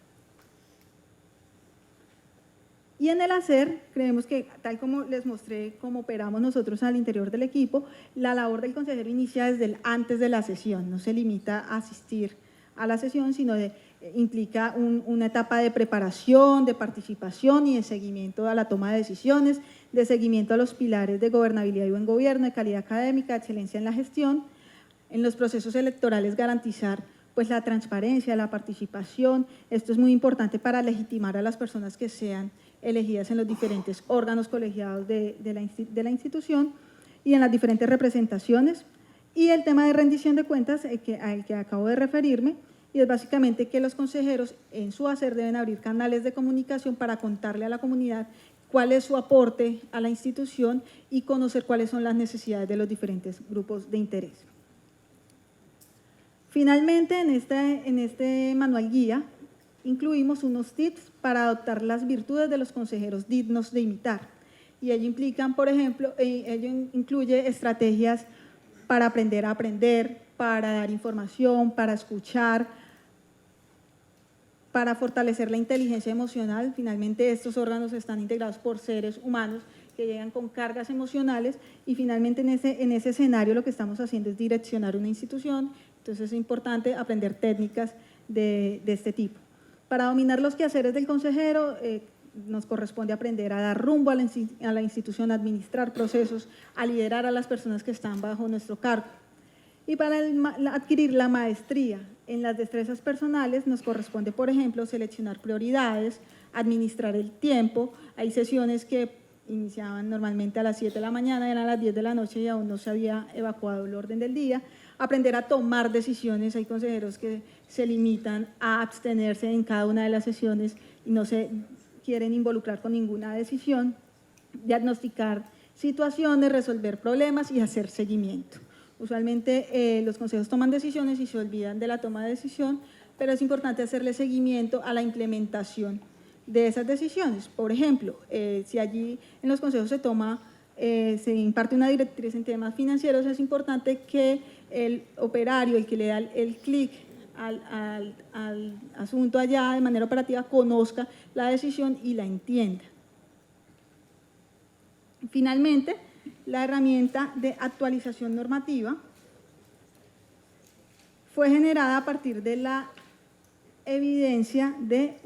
Y en el hacer, creemos que, tal como les mostré cómo operamos nosotros al interior del equipo, la labor del consejero inicia desde el antes de la sesión, no se limita a asistir a la sesión, sino implica una etapa de preparación, de participación y de seguimiento a la toma de decisiones, de seguimiento a los pilares de gobernabilidad y buen gobierno, de calidad académica, excelencia en la gestión. En los procesos electorales garantizar pues, la transparencia, la participación. Esto es muy importante para legitimar a las personas que sean elegidas en los diferentes órganos colegiados de la institución y en las diferentes representaciones. Y el tema de rendición de cuentas al que acabo de referirme, y es básicamente que los consejeros en su hacer deben abrir canales de comunicación para contarle a la comunidad cuál es su aporte a la institución y conocer cuáles son las necesidades de los diferentes grupos de interés. Finalmente, en este manual guía, incluimos unos tips para adoptar las virtudes de los consejeros dignos de imitar. Y ello implican, por ejemplo, ello incluye estrategias para aprender a aprender, para dar información, para escuchar, para fortalecer la inteligencia emocional. Finalmente, estos órganos están integrados por seres humanos que llegan con cargas emocionales y finalmente en ese escenario lo que estamos haciendo es direccionar una institución. Entonces es importante aprender técnicas de este tipo. Para dominar los quehaceres del consejero, nos corresponde aprender a dar rumbo a la institución, a administrar procesos, a liderar a las personas que están bajo nuestro cargo. Y para adquirir la maestría en las destrezas personales, nos corresponde, por ejemplo, seleccionar prioridades, administrar el tiempo. Hay sesiones que iniciaban normalmente a las 7 de la mañana, eran a las 10 de la noche y aún no se había evacuado el orden del día. Aprender a tomar decisiones. Hay consejeros que se limitan a abstenerse en cada una de las sesiones y no se quieren involucrar con ninguna decisión. Diagnosticar situaciones, resolver problemas y hacer seguimiento. Usualmente los consejos toman decisiones y se olvidan de la toma de decisión, pero es importante hacerle seguimiento a la implementación de esas decisiones. Por ejemplo, si allí en los consejos se imparte una directriz en temas financieros, es importante que el operario, el que le da el clic al asunto allá de manera operativa, conozca la decisión y la entienda. Finalmente, la herramienta de actualización normativa fue generada a partir de la evidencia de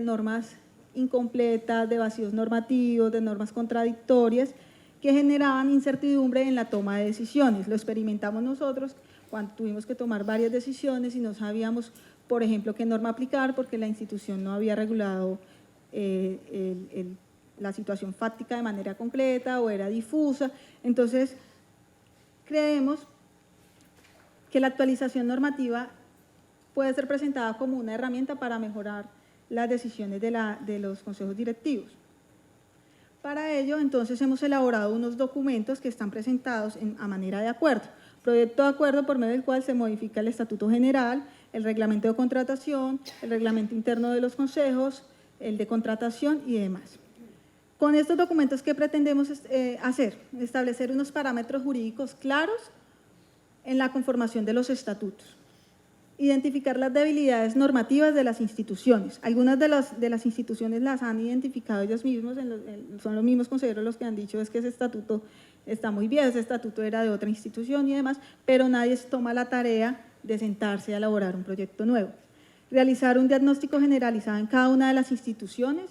normas incompletas, de vacíos normativos, de normas contradictorias que generaban incertidumbre en la toma de decisiones. Lo experimentamos nosotros cuando tuvimos que tomar varias decisiones y no sabíamos, por ejemplo, qué norma aplicar porque la institución no había regulado la situación fáctica de manera completa o era difusa. Entonces, creemos que la actualización normativa puede ser presentada como una herramienta para mejorar las decisiones de los consejos directivos. Para ello, entonces, hemos elaborado unos documentos que están presentados a manera de acuerdo. Proyecto de acuerdo por medio del cual se modifica el Estatuto General, el Reglamento de Contratación, el Reglamento Interno de los Consejos, el de Contratación y demás. Con estos documentos, ¿qué pretendemos hacer? Establecer unos parámetros jurídicos claros en la conformación de los estatutos. Identificar las debilidades normativas de las instituciones. Algunas de las instituciones las han identificado ellos mismos, son los mismos consejeros los que han dicho es que ese estatuto está muy viejo, ese estatuto era de otra institución y demás, pero nadie toma la tarea de sentarse a elaborar un proyecto nuevo. Realizar un diagnóstico generalizado en cada una de las instituciones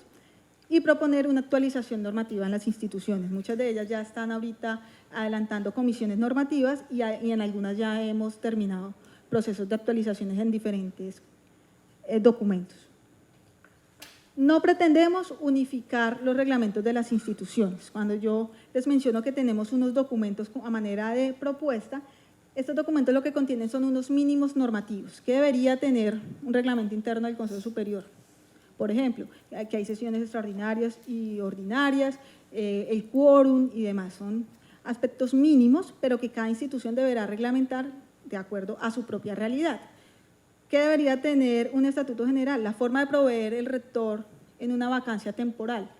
y proponer una actualización normativa en las instituciones. Muchas de ellas ya están ahorita adelantando comisiones normativas y en algunas ya hemos terminado procesos de actualizaciones en diferentes documentos. No pretendemos unificar los reglamentos de las instituciones. Cuando yo les menciono que tenemos unos documentos a manera de propuesta, estos documentos lo que contienen son unos mínimos normativos que debería tener un reglamento interno del Consejo Superior. Por ejemplo, que hay sesiones extraordinarias y ordinarias, el quórum y demás. Son aspectos mínimos, pero que cada institución deberá reglamentar de acuerdo a su propia realidad. ¿Qué debería tener un estatuto general? La forma de proveer el rector en una vacancia temporal.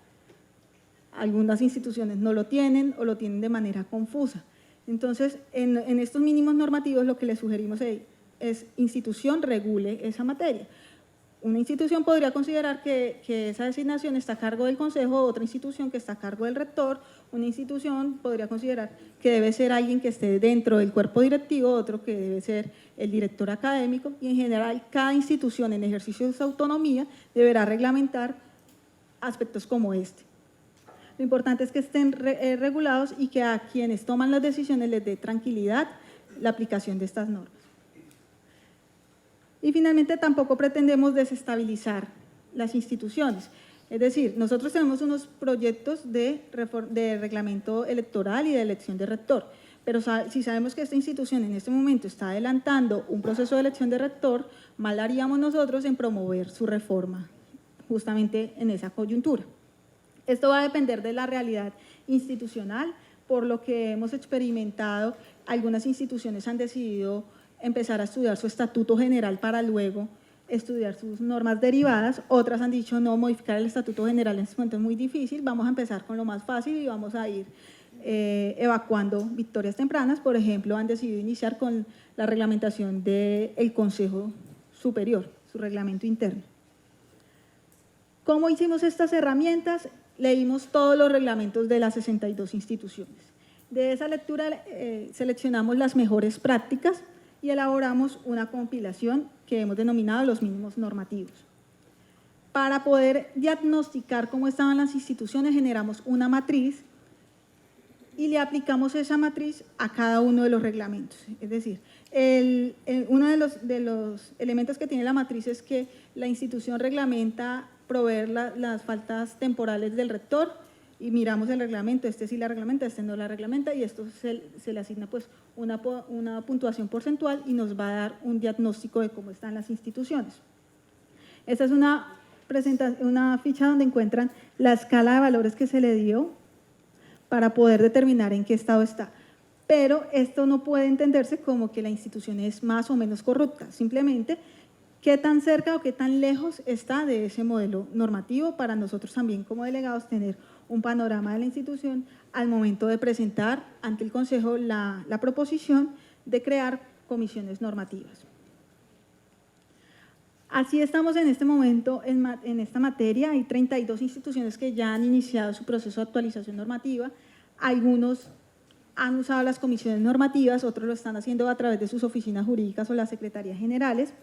Algunas instituciones no lo tienen o lo tienen de manera confusa. Entonces, en estos mínimos normativos lo que les sugerimos es institución regule esa materia. Una institución podría considerar que esa designación está a cargo del consejo, otra institución que está a cargo del rector, una institución podría considerar que debe ser alguien que esté dentro del cuerpo directivo, otro que debe ser el director académico y en general cada institución en ejercicio de su autonomía deberá reglamentar aspectos como este. Lo importante es que estén regulados y que a quienes toman las decisiones les dé tranquilidad la aplicación de estas normas. Y finalmente tampoco pretendemos desestabilizar las instituciones. Es decir, nosotros tenemos unos proyectos de reglamento electoral y de elección de rector, pero si sabemos que esta institución en este momento está adelantando un proceso de elección de rector, mal haríamos nosotros en promover su reforma justamente en esa coyuntura. Esto va a depender de la realidad institucional, por lo que hemos experimentado, algunas instituciones han decidido empezar a estudiar su estatuto general para luego estudiar sus normas derivadas, otras han dicho no, modificar el estatuto general en este momento es muy difícil, vamos a empezar con lo más fácil y vamos a ir evacuando victorias tempranas. Por ejemplo, han decidido iniciar con la reglamentación del Consejo Superior, su reglamento interno. ¿Cómo hicimos estas herramientas? Leímos todos los reglamentos de las 62 instituciones. De esa lectura seleccionamos las mejores prácticas y elaboramos una compilación que hemos denominado los mínimos normativos. Para poder diagnosticar cómo estaban las instituciones, generamos una matriz y le aplicamos esa matriz a cada uno de los reglamentos. Es decir, uno de los elementos que tiene la matriz es que la institución reglamenta proveer las faltas temporales del rector y miramos el reglamento, este sí la reglamenta, este no la reglamenta y esto se le asigna pues una puntuación porcentual y nos va a dar un diagnóstico de cómo están las instituciones. Esta es una ficha donde encuentran la escala de valores que se le dio para poder determinar en qué estado está. Pero esto no puede entenderse como que la institución es más o menos corrupta, simplemente qué tan cerca o qué tan lejos está de ese modelo normativo para nosotros también como delegados tener un panorama de la institución al momento de presentar ante el Consejo la proposición de crear comisiones normativas. Así estamos en este momento en esta materia. Hay 32 instituciones que ya han iniciado su proceso de actualización normativa. Algunos han usado las comisiones normativas, otros lo están haciendo a través de sus oficinas jurídicas o las secretarías generales.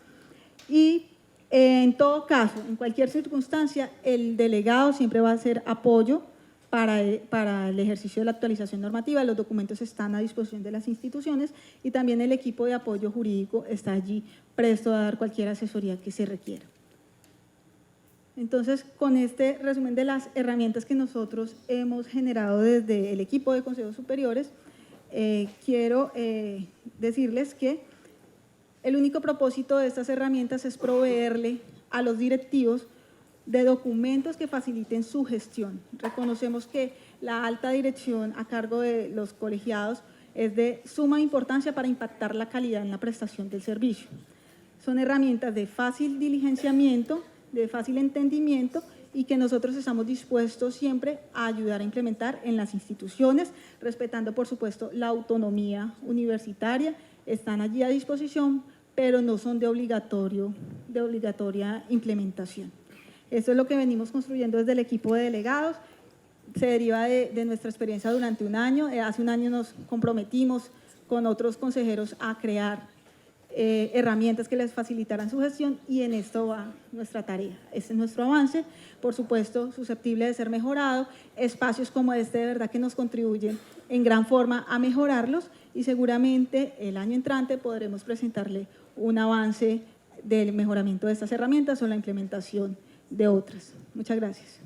Y en todo caso, en cualquier circunstancia, el delegado siempre va a ser apoyo para el ejercicio de la actualización normativa. Los documentos están a disposición de las instituciones y también el equipo de apoyo jurídico está allí presto a dar cualquier asesoría que se requiera. Entonces, con este resumen de las herramientas que nosotros hemos generado desde el equipo de consejos superiores, quiero decirles que el único propósito de estas herramientas es proveerle a los directivos de documentos que faciliten su gestión. Reconocemos que la alta dirección a cargo de los colegiados es de suma importancia para impactar la calidad en la prestación del servicio. Son herramientas de fácil diligenciamiento, de fácil entendimiento y que nosotros estamos dispuestos siempre a ayudar a implementar en las instituciones, respetando, por supuesto, la autonomía universitaria. Están allí a disposición, pero no son de obligatoria implementación. Eso es lo que venimos construyendo desde el equipo de delegados. Se deriva de nuestra experiencia durante un año. Hace un año nos comprometimos con otros consejeros a crear herramientas que les facilitaran su gestión y en esto va nuestra tarea. Este es nuestro avance, por supuesto, susceptible de ser mejorado. Espacios como este de verdad que nos contribuyen en gran forma a mejorarlos y seguramente el año entrante podremos presentarle un avance del mejoramiento de estas herramientas o la implementación de otras. Muchas gracias.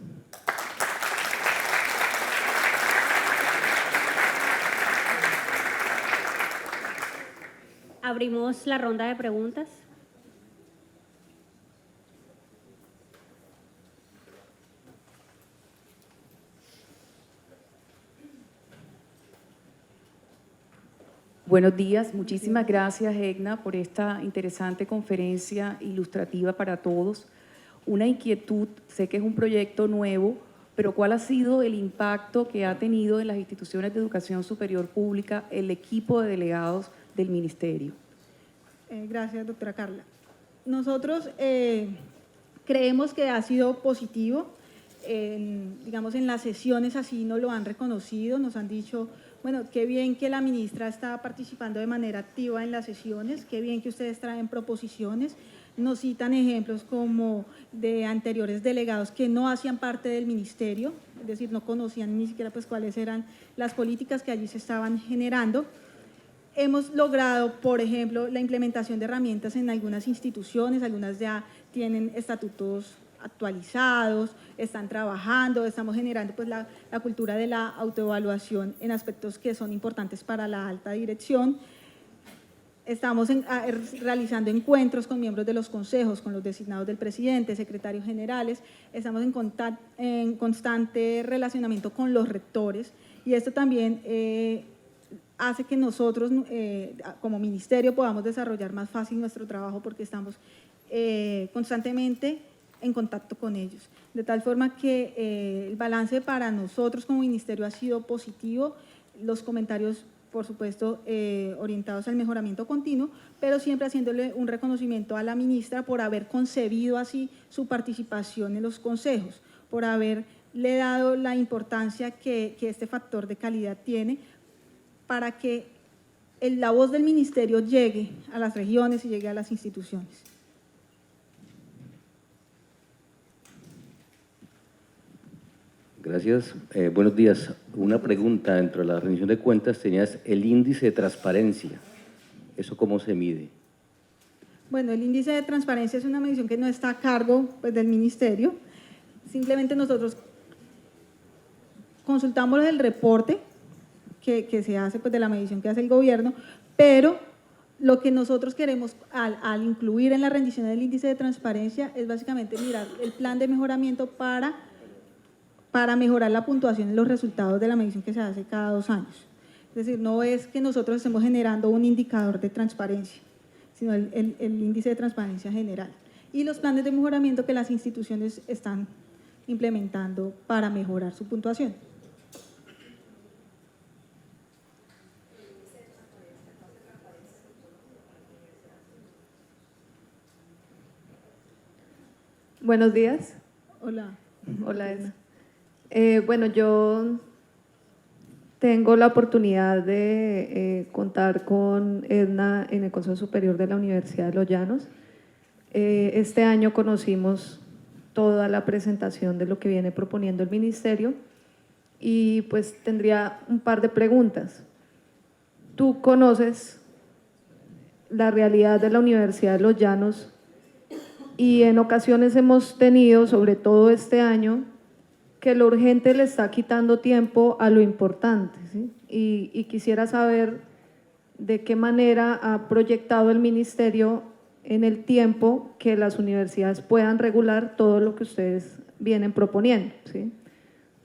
Abrimos la ronda de preguntas. Buenos días, muchísimas gracias, Egna, por esta interesante conferencia ilustrativa para todos. Una inquietud, sé que es un proyecto nuevo, pero ¿cuál ha sido el impacto que ha tenido en las instituciones de educación superior pública el equipo de delegados del Ministerio? Gracias, doctora Carla. Nosotros creemos que ha sido positivo. Digamos, en las sesiones así nos lo han reconocido, nos han dicho, bueno, qué bien que la ministra está participando de manera activa en las sesiones, qué bien que ustedes traen proposiciones. Nos citan ejemplos como de anteriores delegados que no hacían parte del ministerio, es decir, no conocían ni siquiera pues cuáles eran las políticas que allí se estaban generando. Hemos logrado, por ejemplo, la implementación de herramientas en algunas instituciones, algunas ya tienen estatutos actualizados, están trabajando, estamos generando pues la cultura de la autoevaluación en aspectos que son importantes para la alta dirección. Estamos realizando encuentros con miembros de los consejos, con los designados del presidente, secretarios generales, estamos en constante relacionamiento con los rectores y esto también hace que nosotros como ministerio podamos desarrollar más fácil nuestro trabajo porque estamos constantemente en contacto con ellos. De tal forma que el balance para nosotros como ministerio ha sido positivo, los comentarios por supuesto, orientados al mejoramiento continuo, pero siempre haciéndole un reconocimiento a la ministra por haber concebido así su participación en los consejos, por haberle dado la importancia que este factor de calidad tiene para que la voz del ministerio llegue a las regiones y llegue a las instituciones. Gracias. Buenos días. Una pregunta dentro de la rendición de cuentas tenías el índice de transparencia. ¿Eso cómo se mide? Bueno, el índice de transparencia es una medición que no está a cargo pues, del ministerio. Simplemente nosotros consultamos el reporte que se hace pues, de la medición que hace el gobierno, pero lo que nosotros queremos al incluir en la rendición del índice de transparencia es básicamente mirar el plan de mejoramiento para mejorar la puntuación en los resultados de la medición que se hace cada 2 años. Es decir, no es que nosotros estemos generando un indicador de transparencia, sino el índice de transparencia general. Y los planes de mejoramiento que las instituciones están implementando para mejorar su puntuación. Buenos días. Hola. Hola, Edna. Bueno, yo tengo la oportunidad de contar con Edna en el Consejo Superior de la Universidad de Los Llanos. Este año conocimos toda la presentación de lo que viene proponiendo el Ministerio y pues tendría un par de preguntas. ¿Tú conoces la realidad de la Universidad de Los Llanos? Y en ocasiones hemos tenido, sobre todo este año, que lo urgente le está quitando tiempo a lo importante, ¿sí? Y quisiera saber de qué manera ha proyectado el Ministerio en el tiempo que las universidades puedan regular todo lo que ustedes vienen proponiendo, ¿sí?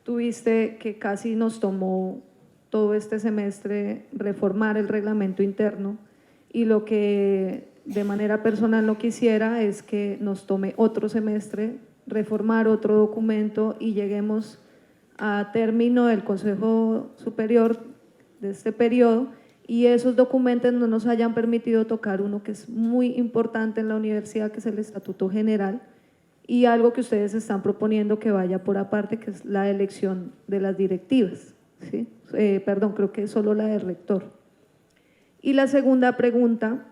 Tuviste que casi nos tomó todo este semestre reformar el reglamento interno y lo que de manera personal no quisiera es que nos tome otro semestre reformar otro documento y lleguemos a término del Consejo Superior de este periodo y esos documentos no nos hayan permitido tocar uno que es muy importante en la universidad, que es el Estatuto General, y algo que ustedes están proponiendo que vaya por aparte, que es la elección de las directivas, ¿sí? Perdón, creo que es solo la del rector. Y la segunda pregunta,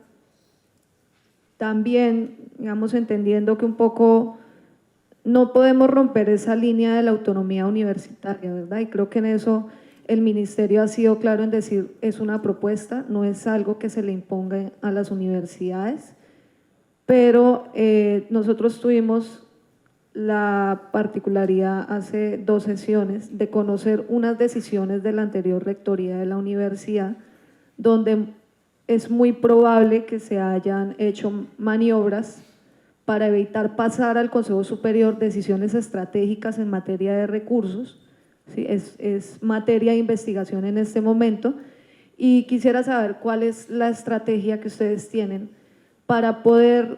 también, digamos, entendiendo que un poco no podemos romper esa línea de la autonomía universitaria, ¿verdad? Y creo que en eso el Ministerio ha sido claro en decir, es una propuesta, no es algo que se le imponga a las universidades, pero nosotros tuvimos la particularidad hace 2 sesiones de conocer unas decisiones de la anterior rectoría de la universidad, donde es muy probable que se hayan hecho maniobras para evitar pasar al Consejo Superior decisiones estratégicas en materia de recursos, ¿sí? Es materia de investigación en este momento y quisiera saber cuál es la estrategia que ustedes tienen para poder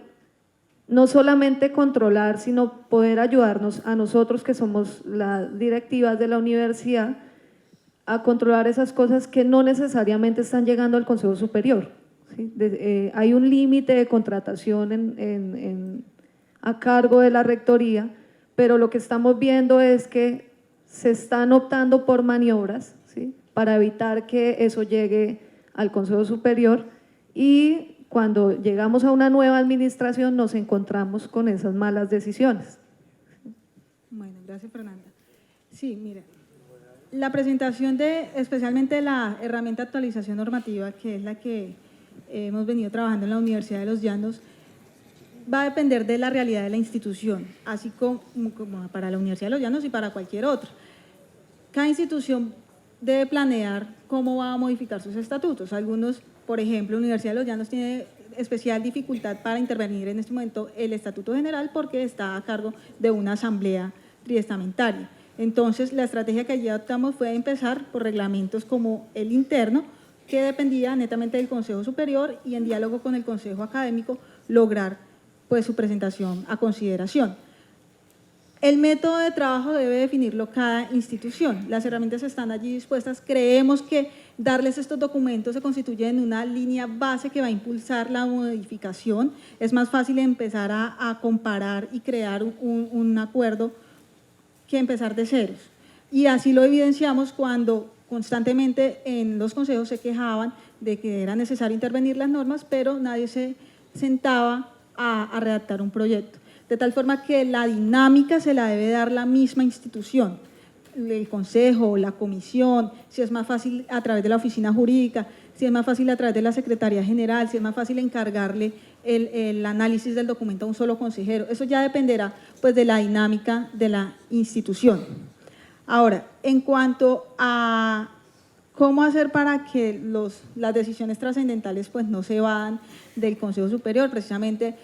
no solamente controlar, sino poder ayudarnos a nosotros que somos las directivas de la universidad a controlar esas cosas que no necesariamente están llegando al Consejo Superior. ¿Sí? Hay un límite de contratación a cargo de la rectoría, pero lo que estamos viendo es que se están optando por maniobras, ¿sí? Para evitar que eso llegue al Consejo Superior y cuando llegamos a una nueva administración nos encontramos con esas malas decisiones. Bueno, gracias Fernanda. Sí, mira, la presentación especialmente de la herramienta de actualización normativa, que es la que hemos venido trabajando en la Universidad de Los Llanos, va a depender de la realidad de la institución, así como para la Universidad de Los Llanos y para cualquier otra. Cada institución debe planear cómo va a modificar sus estatutos. Algunos, por ejemplo, la Universidad de Los Llanos tiene especial dificultad para intervenir en este momento el Estatuto General porque está a cargo de una asamblea triestamentaria. Entonces, la estrategia que allí adoptamos fue empezar por reglamentos como el interno, que dependía netamente del Consejo Superior y en diálogo con el Consejo Académico lograr pues, su presentación a consideración. El método de trabajo debe definirlo cada institución. Las herramientas están allí dispuestas. Creemos que darles estos documentos se constituye en una línea base que va a impulsar la modificación. Es más fácil empezar a comparar y crear un acuerdo que empezar de ceros. Y así lo evidenciamos cuando constantemente en los consejos se quejaban de que era necesario intervenir las normas, pero nadie se sentaba a redactar un proyecto. De tal forma que la dinámica se la debe dar la misma institución, el consejo, la comisión, si es más fácil a través de la oficina jurídica, si es más fácil a través de la Secretaría General, si es más fácil encargarle el análisis del documento a un solo consejero. Eso ya dependerá pues, de la dinámica de la institución. Ahora, en cuanto a cómo hacer para que las decisiones trascendentales pues, no se evadan del Consejo Superior, precisamente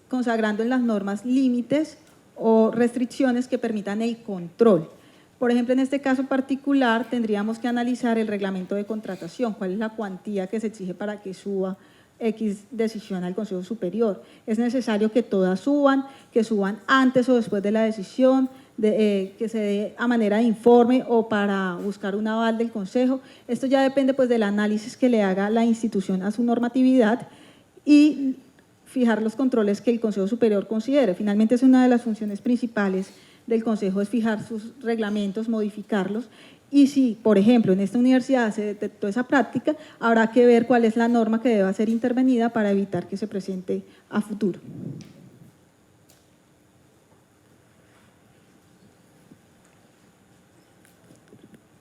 consagrando en las normas límites o restricciones que permitan el control. Por ejemplo, en este caso particular tendríamos que analizar el reglamento de contratación, cuál es la cuantía que se exige para que suba X decisión al Consejo Superior. Es necesario que todas suban, que suban antes o después de la decisión, que se dé a manera de informe o para buscar un aval del Consejo. Esto ya depende pues, del análisis que le haga la institución a su normatividad y fijar los controles que el Consejo Superior considere. Finalmente es una de las funciones principales del Consejo, es fijar sus reglamentos, modificarlos Y si, por ejemplo, en esta universidad se detectó esa práctica, habrá que ver cuál es la norma que deba ser intervenida para evitar que se presente a futuro.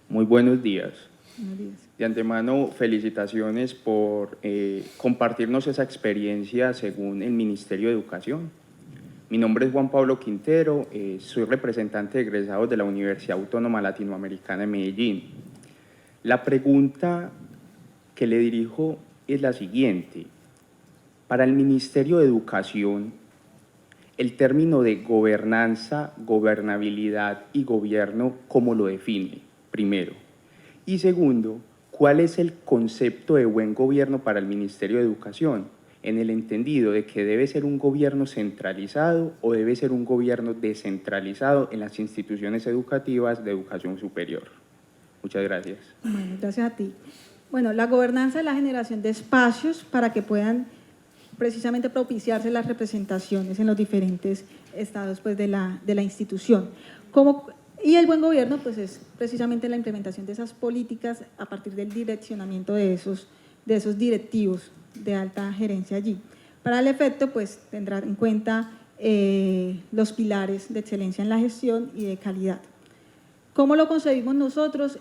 Muy buenos días. Buenos días. De antemano, felicitaciones por compartirnos esa experiencia según el Ministerio de Educación. Mi nombre es Juan Pablo Quintero, soy representante de egresados de la Universidad Autónoma Latinoamericana de Medellín. La pregunta que le dirijo es la siguiente. Para el Ministerio de Educación, el término de gobernanza, gobernabilidad y gobierno, ¿cómo lo define? Primero. Y segundo, ¿cuál es el concepto de buen gobierno para el Ministerio de Educación? En el entendido de que debe ser un gobierno centralizado o debe ser un gobierno descentralizado en las instituciones educativas de educación superior. Muchas gracias. Bueno, gracias a ti. Bueno, la gobernanza es la generación de espacios para que puedan precisamente propiciarse las representaciones en los diferentes estados pues, de la institución. Y el buen gobierno pues, es precisamente la implementación de esas políticas a partir del direccionamiento de esos directivos de alta gerencia allí. Para el efecto, pues tendrá en cuenta los pilares de excelencia en la gestión y de calidad. ¿Cómo lo concebimos nosotros?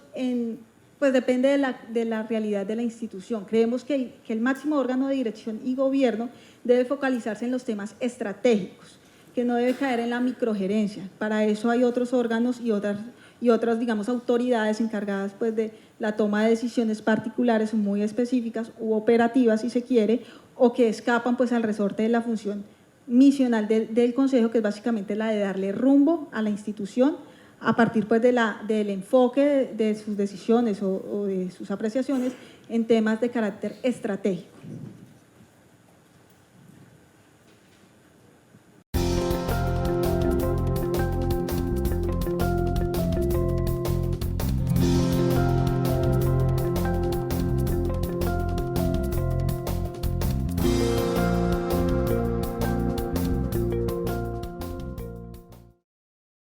Pues depende de la realidad de la institución. Creemos que el máximo órgano de dirección y gobierno debe focalizarse en los temas estratégicos, que no debe caer en la microgerencia. Para eso hay otros órganos y otras digamos, autoridades encargadas pues, de la toma de decisiones particulares muy específicas u operativas, si se quiere, o que escapan pues, al resorte de la función misional del Consejo, que es básicamente la de darle rumbo a la institución a partir pues, del enfoque de sus decisiones o de sus apreciaciones en temas de carácter estratégico.